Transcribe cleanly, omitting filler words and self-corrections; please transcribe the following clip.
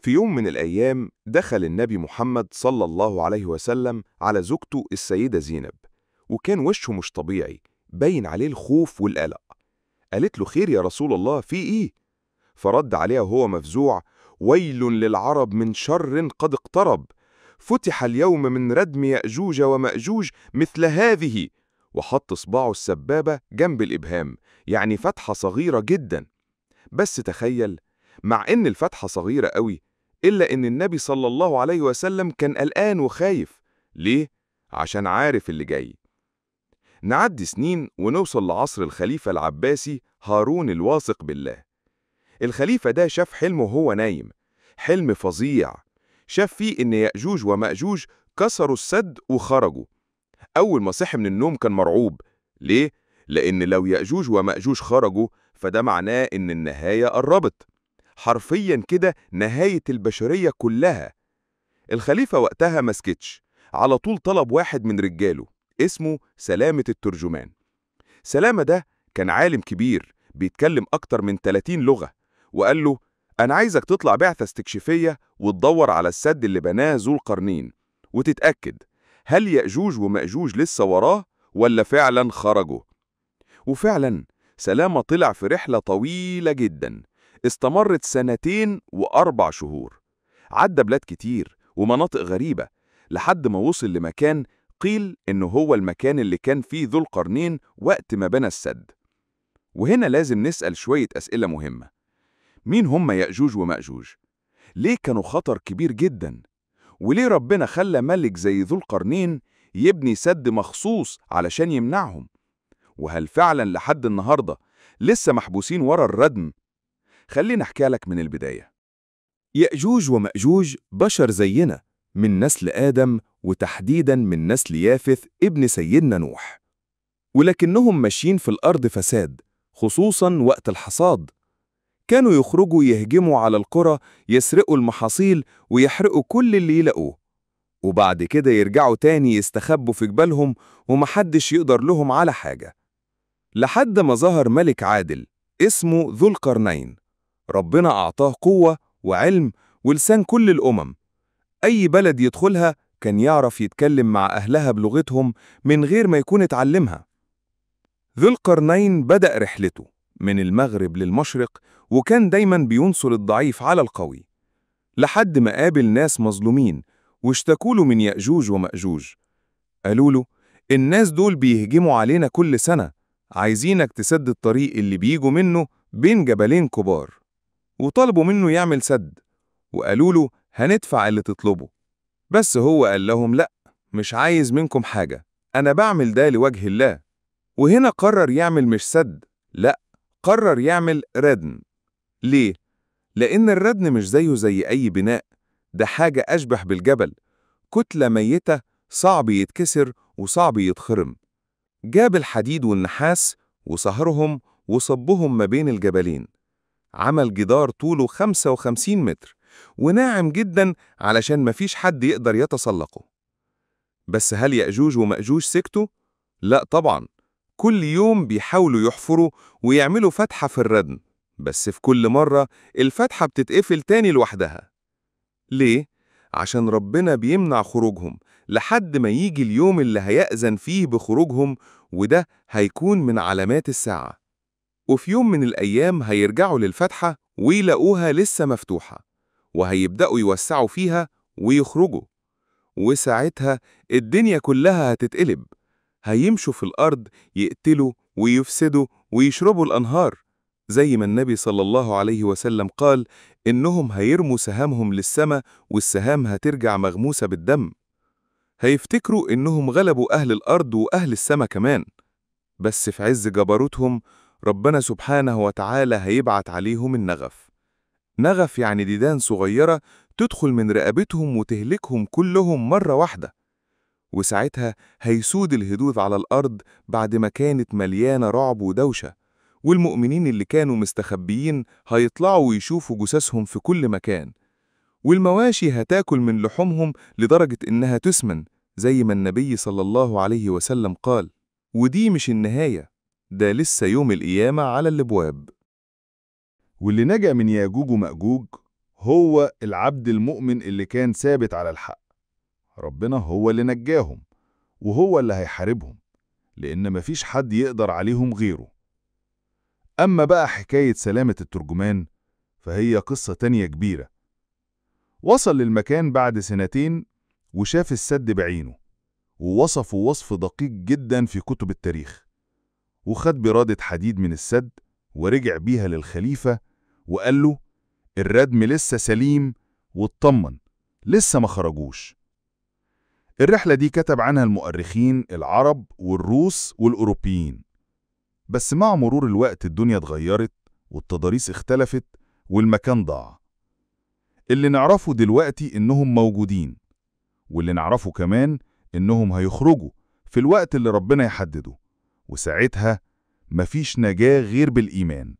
في يوم من الأيام دخل النبي محمد صلى الله عليه وسلم على زوجته السيدة زينب، وكان وشه مش طبيعي، باين عليه الخوف والقلق. قالت له: خير يا رسول الله، في إيه؟ فرد عليها وهو مفزوع: ويل للعرب من شر قد اقترب، فتح اليوم من ردم يأجوج ومأجوج مثل هذه. وحط صباعه السبابة جنب الإبهام، يعني فتحة صغيرة جدا. بس تخيل، مع إن الفتحة صغيرة قوي، إلا إن النبي صلى الله عليه وسلم كان قلقان وخايف. ليه؟ عشان عارف اللي جاي. نعدي سنين ونوصل لعصر الخليفة العباسي هارون الواثق بالله. الخليفة ده شاف حلم وهو نايم، حلم فظيع. شاف فيه إن يأجوج ومأجوج كسروا السد وخرجوا. أول ما صحي من النوم كان مرعوب. ليه؟ لأن لو يأجوج ومأجوج خرجوا فده معناه إن النهاية قربت، حرفيا كده نهاية البشرية كلها. الخليفة وقتها مسكتش، على طول طلب واحد من رجاله اسمه سلامة الترجمان. سلامة ده كان عالم كبير بيتكلم أكتر من 30 لغة، وقال له: أنا عايزك تطلع بعثة استكشافية وتدور على السد اللي بناه ذو القرنين، وتتأكد هل يأجوج ومأجوج لسه وراه ولا فعلا خرجوا. وفعلا سلامة طلع في رحلة طويلة جدا استمرت 2 و4 شهور. عدى بلاد كتير ومناطق غريبة لحد ما وصل لمكان قيل إنه هو المكان اللي كان فيه ذو القرنين وقت ما بنى السد. وهنا لازم نسأل شوية أسئلة مهمة. مين هم يأجوج ومأجوج؟ ليه كانوا خطر كبير جدا؟ وليه ربنا خلى ملك زي ذو القرنين يبني سد مخصوص علشان يمنعهم؟ وهل فعلا لحد النهاردة لسه محبوسين ورا الردم؟ خلينا أحكي لك من البداية. يأجوج ومأجوج بشر زينا، من نسل آدم، وتحديداً من نسل يافث ابن سيدنا نوح. ولكنهم ماشيين في الأرض فساد، خصوصاً وقت الحصاد. كانوا يخرجوا يهجموا على القرى، يسرقوا المحاصيل ويحرقوا كل اللي يلاقوه، وبعد كده يرجعوا تاني يستخبوا في جبالهم ومحدش يقدر لهم على حاجة. لحد ما ظهر ملك عادل اسمه ذو القرنين. ربنا أعطاه قوة وعلم ولسان كل الأمم. أي بلد يدخلها كان يعرف يتكلم مع أهلها بلغتهم من غير ما يكون اتعلمها. ذو القرنين بدأ رحلته من المغرب للمشرق، وكان دايما بينصر الضعيف على القوي، لحد ما قابل ناس مظلومين واشتكوا له من يأجوج ومأجوج. قالوا له: الناس دول بيهجموا علينا كل سنة، عايزينك تسد الطريق اللي بيجوا منه بين جبلين كبار. وطلبوا منه يعمل سد، وقالوا له: هندفع اللي تطلبه. بس هو قال لهم: لأ، مش عايز منكم حاجة، أنا بعمل ده لوجه الله. وهنا قرر يعمل مش سد، لأ، قرر يعمل ردم. ليه؟ لأن الردم مش زيه زي أي بناء، ده حاجة أشبه بالجبل، كتلة ميتة صعب يتكسر وصعب يتخرم. جاب الحديد والنحاس وصهرهم وصبهم ما بين الجبلين. عمل جدار طوله 55 متر وناعم جدا علشان مفيش حد يقدر يتسلقه. بس هل يأجوج ومأجوج سكتوا؟ لا طبعا، كل يوم بيحاولوا يحفروا ويعملوا فتحة في الردم، بس في كل مرة الفتحة بتتقفل تاني لوحدها. ليه؟ عشان ربنا بيمنع خروجهم لحد ما يجي اليوم اللي هيأذن فيه بخروجهم، وده هيكون من علامات الساعة. وفي يوم من الأيام هيرجعوا للفتحة ويلاقوها لسه مفتوحة، وهيبدأوا يوسعوا فيها ويخرجوا. وساعتها الدنيا كلها هتتقلب، هيمشوا في الأرض يقتلوا ويفسدوا ويشربوا الأنهار، زي ما النبي صلى الله عليه وسلم قال إنهم هيرموا سهامهم للسماء والسهام هترجع مغموسة بالدم. هيفتكروا إنهم غلبوا أهل الأرض وأهل السماء كمان، بس في عز جبروتهم ربنا سبحانه وتعالى هيبعت عليهم النغف. نغف يعني ديدان صغيرة تدخل من رقبتهم وتهلكهم كلهم مرة واحدة. وساعتها هيسود الهدوء على الأرض بعد ما كانت مليانة رعب ودوشة، والمؤمنين اللي كانوا مستخبيين هيطلعوا ويشوفوا جثثهم في كل مكان، والمواشي هتاكل من لحومهم لدرجة إنها تسمن، زي ما النبي صلى الله عليه وسلم قال. ودي مش النهاية، ده لسه يوم القيامة على الابواب. واللي نجا من ياجوج ومأجوج هو العبد المؤمن اللي كان ثابت على الحق. ربنا هو اللي نجاهم، وهو اللي هيحاربهم، لأن مفيش حد يقدر عليهم غيره. أما بقى حكاية سلامة الترجمان فهي قصة تانية كبيرة. وصل للمكان بعد 2 وشاف السد بعينه، ووصفه وصف دقيق جدا في كتب التاريخ، وخد برادة حديد من السد ورجع بيها للخليفة وقال له الردم لسه سليم واطمن، لسه ما خرجوش. الرحلة دي كتب عنها المؤرخين العرب والروس والأوروبيين، بس مع مرور الوقت الدنيا اتغيرت والتضاريس اختلفت والمكان ضاع. اللي نعرفه دلوقتي إنهم موجودين، واللي نعرفه كمان إنهم هيخرجوا في الوقت اللي ربنا يحدده، وساعتها مفيش نجاة غير بالإيمان.